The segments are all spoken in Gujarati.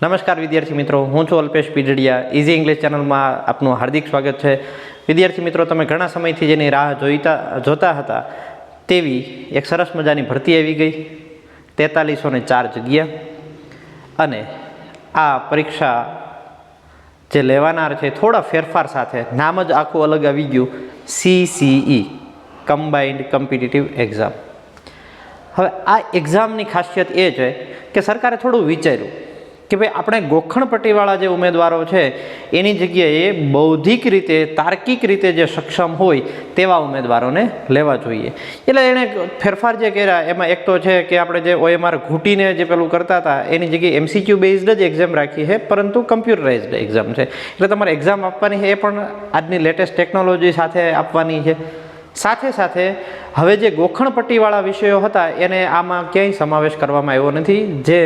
નમસ્કાર વિદ્યાર્થી મિત્રો, હું છું અલ્પેશ પીજડિયા. ઇઝી ઇંગ્લિશ ચેનલમાં આપનું હાર્દિક સ્વાગત છે. વિદ્યાર્થી મિત્રો, તમે ઘણા સમયથી જેની રાહ જોતા હતા તેવી એક સરસ મજાની ભરતી આવી ગઈ. 4304 જગ્યા અને આ પરીક્ષા જે લેવાનાર છે થોડા ફેરફાર સાથે, નામ જ આખું અલગ આવી ગયું, CCE કમ્બાઇન્ડ કોમ્પિટિટિવ એક્ઝામ. હવે આ એક્ઝામની ખાસિયત એ છે કે સરકારે થોડું વિચાર્યું કે ભાઈ આપણે ગોખણપટ્ટીવાળા જે ઉમેદવારો છે એની જગ્યાએ બૌદ્ધિક રીતે, તાર્કિક રીતે જે સક્ષમ હોય તેવા ઉમેદવારોને લેવા જોઈએ. એટલે એણે ફેરફાર જે કર્યા એમાં એક તો છે કે આપણે જે OMR ઘૂંટીને જે પેલું કરતા હતા એની જગ્યાએ MCQ બેઝડ જ એક્ઝામ રાખી છે, પરંતુ કમ્પ્યુટરાઇઝડ એક્ઝામ છે. એટલે તમારે એક્ઝામ આપવાની છે એ પણ આજની લેટેસ્ટ ટેકનોલોજી સાથે આપવાની છે. સાથે સાથે હવે જે ગોખણપટ્ટીવાળા વિષયો હતા એને આમાં ક્યાંય સમાવેશ કરવામાં આવ્યો નથી. જે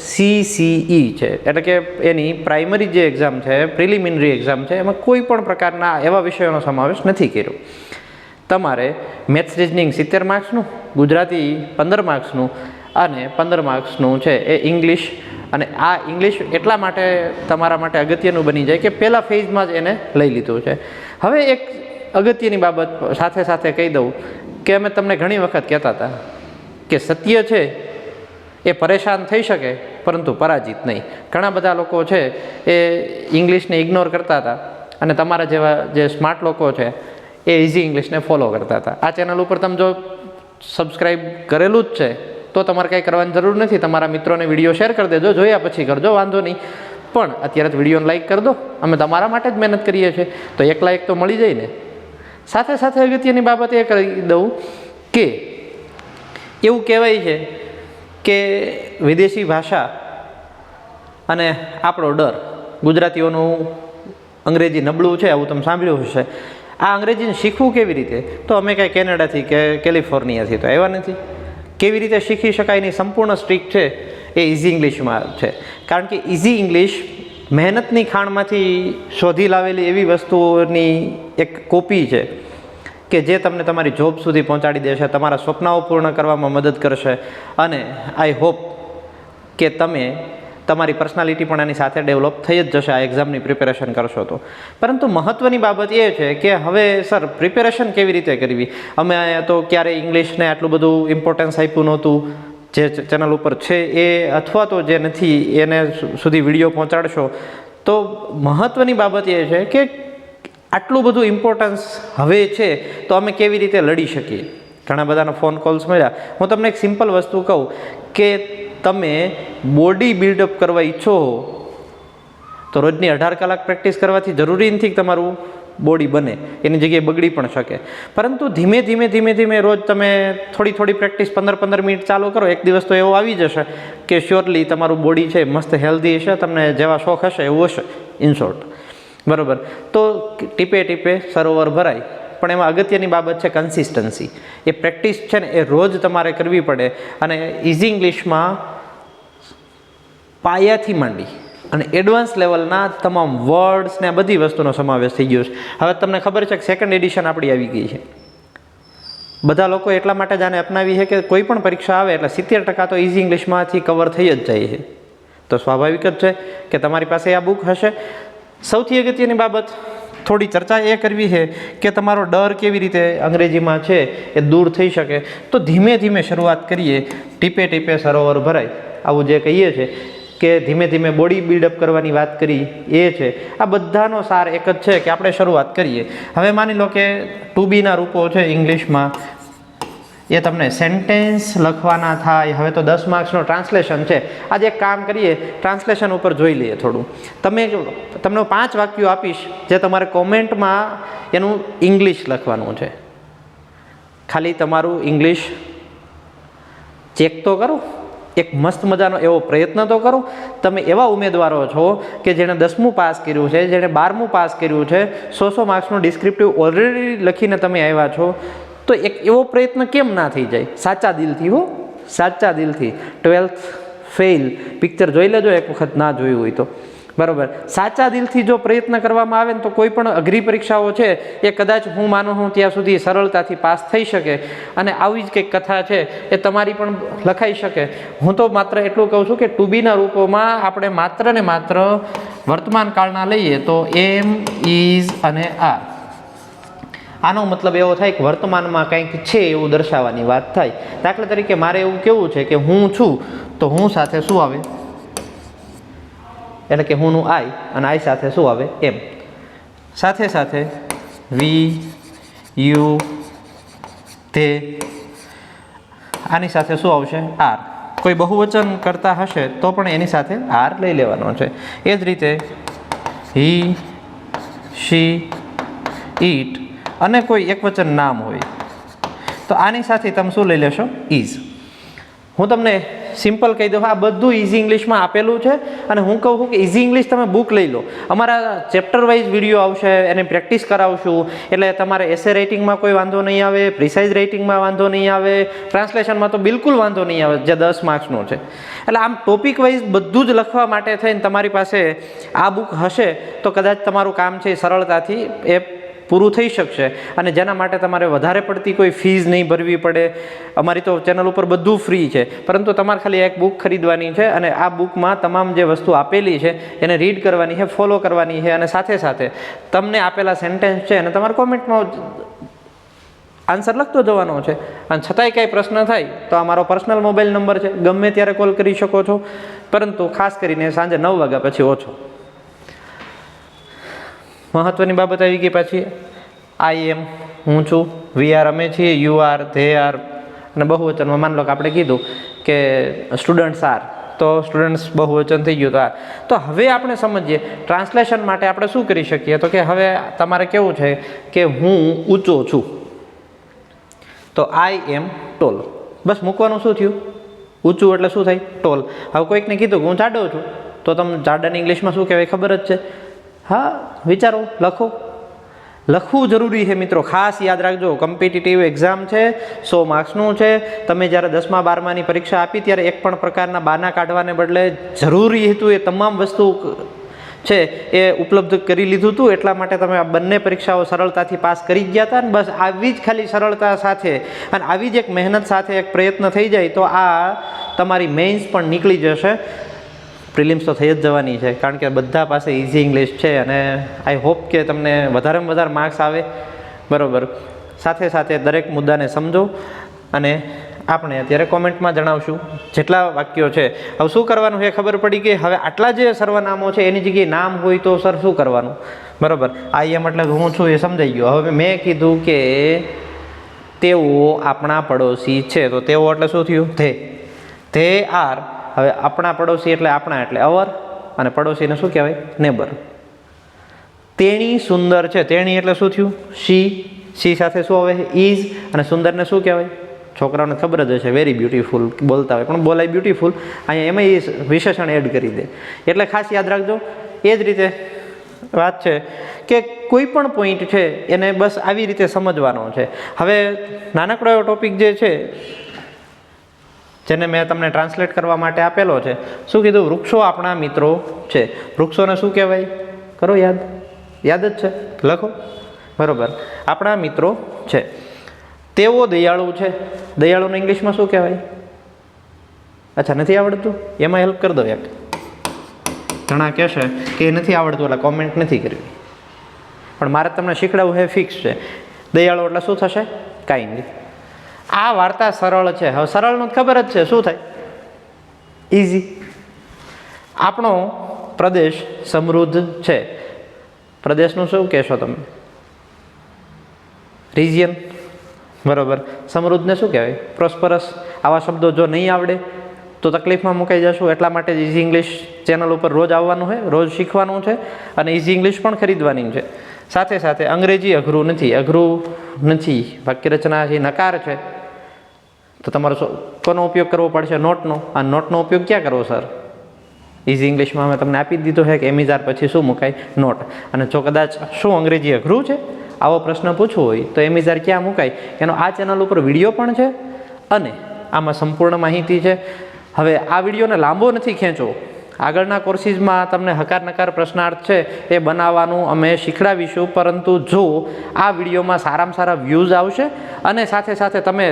CCE છે એટલે કે એની પ્રાઇમરી જે એક્ઝામ છે, પ્રિલિમિનરી એક્ઝામ છે, એમાં કોઈ પણ પ્રકારના એવા વિષયોનો સમાવેશ નથી કર્યો. તમારે મેથ્સ રિઝનિંગ 70 માર્ક્સનું, ગુજરાતી 15 માર્ક્સનું અને 15 માર્ક્સનું છે એ ઇંગ્લિશ. અને આ ઇંગ્લિશ એટલા માટે તમારા માટે અગત્યનું બની જાય કે પહેલા ફેઝમાં જ એને લઈ લીધું છે. હવે એક અગત્યની બાબત સાથે સાથે કહી દઉં કે અમે તમને ઘણી વખત કહેતા હતા કે સત્ય છે એ પરેશાન થઈ શકે પરંતુ પરાજિત નહીં. ઘણા બધા લોકો છે એ ઇંગ્લિશને ઇગ્નોર કરતા હતા અને તમારા જેવા જે સ્માર્ટ લોકો છે એ ઇઝી ઇંગ્લિશને ફોલો કરતા હતા. આ ચેનલ ઉપર તમે જો સબસ્ક્રાઈબ કરેલું જ છે તો તમારે કંઈ કરવાની જરૂર નથી. તમારા મિત્રોને વિડીયો શેર કરી દેજો, જોયા પછી કરજો, વાંધો નહીં. પણ અત્યારે જ વિડીયોને લાઈક કરી દો. અમે તમારા માટે જ મહેનત કરીએ છીએ તો એક લાઈક તો મળી જાય ને. સાથે સાથે અગત્યની બાબત એ કહી દઉં કે એવું કહેવાય છે કે વિદેશી ભાષા અને આપણો ડર, ગુજરાતીઓનું અંગ્રેજી નબળું છે આવું તમે સાંભળ્યું હશે. આ અંગ્રેજીને શીખવું કેવી રીતે? તો અમે કાંઈ કેનેડાથી કે કેલિફોર્નિયાથી તો આવ્યા નથી. કેવી રીતે શીખી શકાય એની સંપૂર્ણ સ્ટ્રીક છે એ ઇઝી ઇંગ્લિશમાં છે. કારણ કે ઇઝી ઇંગ્લિશ મહેનતની ખાણમાંથી શોધી લાવેલી એવી વસ્તુઓની એક કોપી છે કે જે તમને તમારી જોબ સુધી પહોંચાડી દેશે, તમારા સ્વપ્નાઓ પૂર્ણ કરવામાં મદદ કરશે. અને આઈ હોપ કે તમે તમારી પર્સનાલિટી પણ એની સાથે ડેવલપ થઈ જ જશે આ એક્ઝામની પ્રિપેરેશન કરશો તો. પરંતુ મહત્ત્વની બાબત એ છે કે હવે સર પ્રિપેરેશન કેવી રીતે કરવી? અમે તો ક્યારેય ઇંગ્લિશને આટલું બધું ઇમ્પોર્ટન્સ આપ્યું નહોતું. જે ચેનલ ઉપર છે એ અથવા તો જે નથી એને સુધી વિડીયો પહોંચાડશો તો મહત્ત્વની બાબત એ છે કે આટલું બધું ઇમ્પોર્ટન્સ હવે છે તો અમે કેવી રીતે લડી શકીએ? ઘણા બધાના ફોન કોલ્સ મળ્યા. હું તમને એક સિમ્પલ વસ્તુ કહું કે તમે બોડી બિલ્ડઅપ કરવા ઈચ્છો હો તો રોજની 18 કલાક પ્રેક્ટિસ કરવાથી જરૂરી નથી કે તમારું બોડી બને, એની જગ્યાએ બગડી પણ શકે. પરંતુ ધીમે ધીમે રોજ તમે થોડી પ્રેક્ટિસ 15 મિનિટ ચાલુ કરો. એક દિવસ તો એવો આવી જશે કે શ્યોરલી તમારું બોડી છે મસ્ત હેલ્ધી હશે, તમને જેવા શોખ હશે એવું હશે, ઇન શોર્ટ. બરાબર? તો ટીપે ટીપે સરોવર ભરાય. પણ એમાં અગત્યની બાબત છે કન્સિસ્ટન્સી. એ પ્રેક્ટિસ છે ને એ રોજ તમારે કરવી પડે. અને ઇઝી ઇંગ્લિશમાં પાયાથી માંડી અને એડવાન્સ લેવલના તમામ વર્ડ્સ ને આ બધી વસ્તુનો સમાવેશ થઈ ગયો છે. હવે તમને ખબર છે કે સેકન્ડ એડિશન આપણી આવી ગઈ છે. બધા લોકો એટલા માટે જ આને અપનાવી છે કે કોઈ પણ પરીક્ષા આવે એટલે 70% તો ઇઝી ઇંગ્લિશમાંથી કવર થઈ જ જાય છે. તો સ્વાભાવિક જ છે કે તમારી પાસે આ બુક હશે. સૌથી અગત્યની બાબત થોડી ચર્ચા એ કરવી છે કે તમારો ડર કેવી રીતે અંગ્રેજીમાં છે એ દૂર થઈ શકે. તો ધીમે ધીમે શરૂઆત કરીએ. ટીપે ટીપે સરોવર ભરાય આવું જે કહીએ છીએ કે ધીમે ધીમે બોડી બિલ્ડઅપ કરવાની વાત કરી એ છે. આ બધાનો સાર એક જ છે કે આપણે શરૂઆત કરીએ. હવે માની લો કે 2B ના રૂપો છે ઇંગ્લિશમાં, એ તમને સેન્ટેન્સ લખવાના થાય. હવે તો 10 માર્ક્સનો ટ્રાન્સલેશન છે. આજે એક કામ કરીએ, ટ્રાન્સલેશન ઉપર જોઈ લઈએ થોડું. તમને 5 વાક્યો આપીશ જે તમારે કોમેન્ટમાં એનું ઇંગ્લિશ લખવાનું છે. ખાલી તમારું ઇંગ્લિશ ચેક તો કરો, એક મસ્ત મજાનો એવો પ્રયત્ન તો કરો. તમે એવા ઉમેદવારો છો કે જેણે 10મું પાસ કર્યું છે, જેણે 12મું પાસ કર્યું છે, 100 માર્ક્સનું ડિસ્ક્રિપ્ટિવ ઓલરેડી લખીને તમે આવ્યા છો. તો એક એવો પ્રયત્ન કેમ ના થઈ જાય? સાચા દિલથી હો, સાચા દિલથી. 12th ફેલ પિક્ચર જોઈ લેજો એક વખત ના જોયું હોય તો. બરાબર. સાચા દિલથી જો પ્રયત્ન કરવામાં આવે ને તો કોઈ પણ અઘરી પરીક્ષાઓ છે એ કદાચ હું માનું છું ત્યાં સુધી સરળતાથી પાસ થઈ શકે. અને આવી જ કંઈક કથા છે એ તમારી પણ લખાઈ શકે. હું તો માત્ર એટલું કહું છું કે ટુ બીના રૂપોમાં આપણે માત્ર ને માત્ર વર્તમાન કાળના લઈએ તો એમ, ઇઝ અને આર. આનો મતલબ એવો થાય કે વર્તમાનમાં કંઈક છે એવું દર્શાવવાની વાત થાય. દાખલા તરીકે મારે એવું કેવું છે કે હું છું, તો હું સાથે શું આવે? એટલે કે હુંનું આઈ, અને આઈ સાથે શું આવે? એમ. સાથે સાથે વી, યુ, તે, આની સાથે શું આવશે? આર. કોઈ બહુવચન કરતા હશે તો પણ એની સાથે આર લઈ લેવાનો છે. એ જ રીતે હી, શી, ઈટ અને કોઈ એકવચન નામ હોય તો આની સાથે તમે શું લઈ લેશો? ઇઝ. હું તમને સિમ્પલ કહી દઉં, આ બધું ઇઝી ઇંગ્લિશમાં આપેલું છે. અને હું કહું છું કે ઇઝી ઇંગ્લિશ તમે બુક લઈ લો. અમારા ચેપ્ટર વાઇઝ વિડીયો આવશે, એને પ્રેક્ટિસ કરાવશું. એટલે તમારે એસે રાઇટિંગમાં કોઈ વાંધો નહીં આવે, પ્રિસાઇઝ રાઇટિંગમાં વાંધો નહીં આવે, ટ્રાન્સલેશનમાં તો બિલકુલ વાંધો નહીં આવે, જે 10 માર્ક્સનું છે. એટલે આમ ટોપિક વાઇઝ બધું જ લખવા માટે થઈને તમારી પાસે આ બુક હશે તો કદાચ તમારું કામ છે એ સરળતાથી એ પૂરું થઈ શકશે. અને જેના માટે તમારે વધારે પડતી કોઈ ફીસ નહીં ભરવી પડે. અમારી તો ચેનલ ઉપર બધું ફ્રી છે, પરંતુ તમારે ખાલી એક બુક ખરીદવાની છે અને આ બુકમાં તમામ જે વસ્તુ આપેલી છે એને રીડ કરવાની છે, ફોલો કરવાની છે. અને સાથે સાથે તમને આપેલા સેન્ટેન્સ છે અને તમારે કોમેન્ટમાં આન્સર લખતો જવાનો છે. અને છતાંય કાંઈ પ્રશ્ન થાય તો આ મારો પર્સનલ મોબાઈલ નંબર છે, ગમે ત્યારે કોલ કરી શકો છો, પરંતુ ખાસ કરીને સાંજે 9 વાગ્યા પછી ઓછો. મહત્વની બાબત આવી ગઈ પાછી. આઈ એમ, હું છું, વી આર, અમે છીએ, યુ આર, ધે આર. અને બહુવચનમાં માન લો કે આપણે કીધું કે સ્ટુડન્ટ્સ આર, તો સ્ટુડન્ટ્સ બહુવચન થઈ ગયું તો આર. તો હવે આપણે સમજીએ ટ્રાન્સલેશન માટે આપણે શું કરી શકીએ. તો કે હવે તમારે કેવું છે કે હું ઊંચો છું, તો આઈ એમ ટોલ. બસ મૂકવાનું શું થયું? ઊંચું એટલે શું થાય? ટોલ. હવે કોઈકને કીધું કે હું જાડો છું, તો તમને જાડાની ઇંગ્લિશમાં શું કહેવાય ખબર જ છે? હા, વિચારો, લખો. લખવું જરૂરી છે મિત્રો, ખાસ યાદ રાખજો. કોમ્પિટિટિવ એક્ઝામ છે, 100 માર્ક્સનું છે. તમે જ્યારે 10મા 12માની પરીક્ષા આપી ત્યારે એક પણ પ્રકારના બાના કાઢવાને બદલે જરૂરી હતું એ તમામ વસ્તુ છે એ ઉપલબ્ધ કરી લીધું હતું. એટલા માટે તમે આ બંને પરીક્ષાઓ સરળતાથી પાસ કરી જ ગયા હતા. અને બસ આવી જ ખાલી સરળતા સાથે અને આવી જ એક મહેનત સાથે એક પ્રયત્ન થઈ જાય તો આ તમારી મેઇન્સ પણ નીકળી જશે. પ્રિલિમ્સ તો થઈ જ જવાની છે, કારણ કે બધા પાસે ઇઝી ઇંગ્લિશ છે. અને આઈ હોપ કે તમને વધારેમાં વધારે માર્ક્સ આવે. બરાબર. સાથે સાથે દરેક મુદ્દાને સમજો. અને આપણે અત્યારે કોમેન્ટમાં જણાવશું જેટલા વાક્યો છે. હવે શું કરવાનું છે ખબર પડી કે હવે આટલા જે સર્વનામો છે એની જગ્યાએ નામ હોય તો સર શું કરવાનું? બરાબર. આઈ એમ એટલે હું છું એ સમજાઈ ગયું. હવે મેં કીધું કે તેઓ આપણા પડોશી છે, તો તેઓ એટલે શું થયું? They are. હવે આપણા પડોશી એટલે આપણા એટલે અવર, અને પડોશીને શું કહેવાય? નેબર. તેણી સુંદર છે, તેણી એટલે શું થયું? શી. શી સાથે શું આવે? ઇઝ. અને સુંદરને શું કહેવાય? છોકરાઓને ખબર જ હશે, વેરી બ્યુટીફુલ બોલતા હોય, પણ બોલાય બ્યુટીફુલ. અહીંયા એમાં વિશેષણ એડ કરી દે. એટલે ખાસ યાદ રાખજો. એ જ રીતે વાત છે કે કોઈ પણ પોઈન્ટ છે એને બસ આવી રીતે સમજવાનો છે. હવે નાનકડો એવો ટોપિક જે છે જેને મેં તમને ટ્રાન્સલેટ કરવા માટે આપેલો છે. શું કીધું? વૃક્ષો આપણા મિત્રો છે. વૃક્ષોને શું કહેવાય? કરો યાદ. યાદ જ છે, લખો. બરાબર. આપણા મિત્રો છે. તેઓ દયાળુ છે. દયાળુને ઇંગ્લિશમાં શું કહેવાય? અચ્છા, નથી આવડતું? એમાં હેલ્પ કરી દો એક. ઘણા કહેશે કે એ નથી આવડતું એટલે કોમેન્ટ નથી કરવી, પણ મારે તમને શીખડાવવું એ ફિક્સ છે. દયાળુ એટલે શું થશે? કાઇન્ડ. આ વાર્તા સરળ છે. હવે સરળનું ખબર જ છે શું થાય? ઇઝી. આપણો પ્રદેશ સમૃદ્ધ છે. પ્રદેશનું શું કહેશો તમે? રિજિયન. બરાબર. સમૃદ્ધને શું કહેવાય? પ્રોસ્પરસ. આવા શબ્દો જો નહીં આવડે તો તકલીફમાં મુકાઈ જશું. એટલા માટે જ ઇઝી ઇંગ્લિશ ચેનલ ઉપર રોજ આવવાનું છે, રોજ શીખવાનું છે અને ઇઝી ઇંગ્લિશ પણ ખરીદવાની છે. સાથે સાથે અંગ્રેજી અઘરું નથી. અઘરું નથી. વાક્યરચના છે, નકાર છે, તો તમારે કોનો ઉપયોગ કરવો પડશે? નોટનો. આ નોટનો ઉપયોગ ક્યાં કરવો સર? ઇઝી ઇંગ્લિશમાં અમે તમને આપી દીધો છે કે એમિઝાર પછી શું મુકાય? નોટ. અને જો કદાચ શું અંગ્રેજી અઘરું છે આવો પ્રશ્ન પૂછવો હોય તો એમિઝાર ક્યાં મુકાય? એનો આ ચેનલ ઉપર વિડીયો પણ છે અને આમાં સંપૂર્ણ માહિતી છે. હવે આ વિડીયોને લાંબો નથી ખેંચવો. આગળના કોર્સિસમાં તમને હકાર નકાર પ્રશ્નાર્થ છે એ બનાવવાનું અમે શીખડાવીશું, પરંતુ જો આ વિડીયોમાં સારામાં સારા વ્યૂઝ આવશે અને સાથે સાથે તમે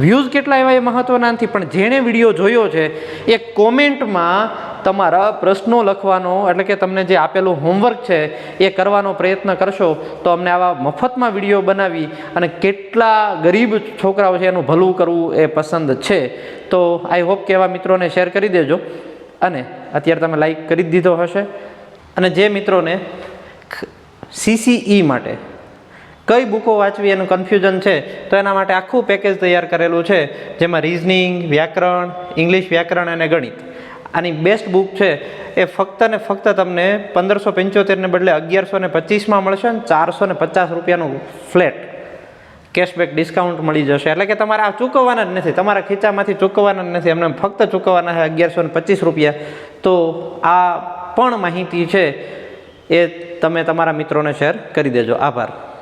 વ્યૂઝ કેટલા એવા એ મહત્ત્વના નથી, પણ જેણે વિડીયો જોયો છે એ કોમેન્ટમાં તમારા પ્રશ્નો લખવાનો, એટલે કે તમને જે આપેલું હોમવર્ક છે એ કરવાનો પ્રયત્ન કરશો તો અમને આવા મફતમાં વિડીયો બનાવી અને કેટલા ગરીબ છોકરાઓ છે એનું ભલું કરવું એ પસંદ છે. તો આઈ હોપ કે એવા મિત્રોને શેર કરી દેજો, અને અત્યારે તમે લાઈક કરી જ દીધો હશે. અને જે મિત્રોને CCE માટે કઈ બુકો વાંચવી એનું કન્ફ્યુઝન છે તો એના માટે આખું પેકેજ તૈયાર કરેલું છે, જેમાં રિઝનિંગ, વ્યાકરણ, ઇંગ્લિશ વ્યાકરણ અને ગણિત. આની બેસ્ટ બુક છે એ ફક્ત ને ફક્ત તમને 1575 ને બદલે 1125માં મળશે ને 450 રૂપિયાનું ફ્લેટ કેશબેક ડિસ્કાઉન્ટ મળી જશે. એટલે કે તમારે આ ચૂકવવાના જ નથી, તમારા ખીચામાંથી ચૂકવવાના જ નથી, એમને ફક્ત ચૂકવવાના છે 1125 રૂપિયા. તો આ પણ માહિતી છે એ તમે તમારા મિત્રોને શેર કરી દેજો. આભાર.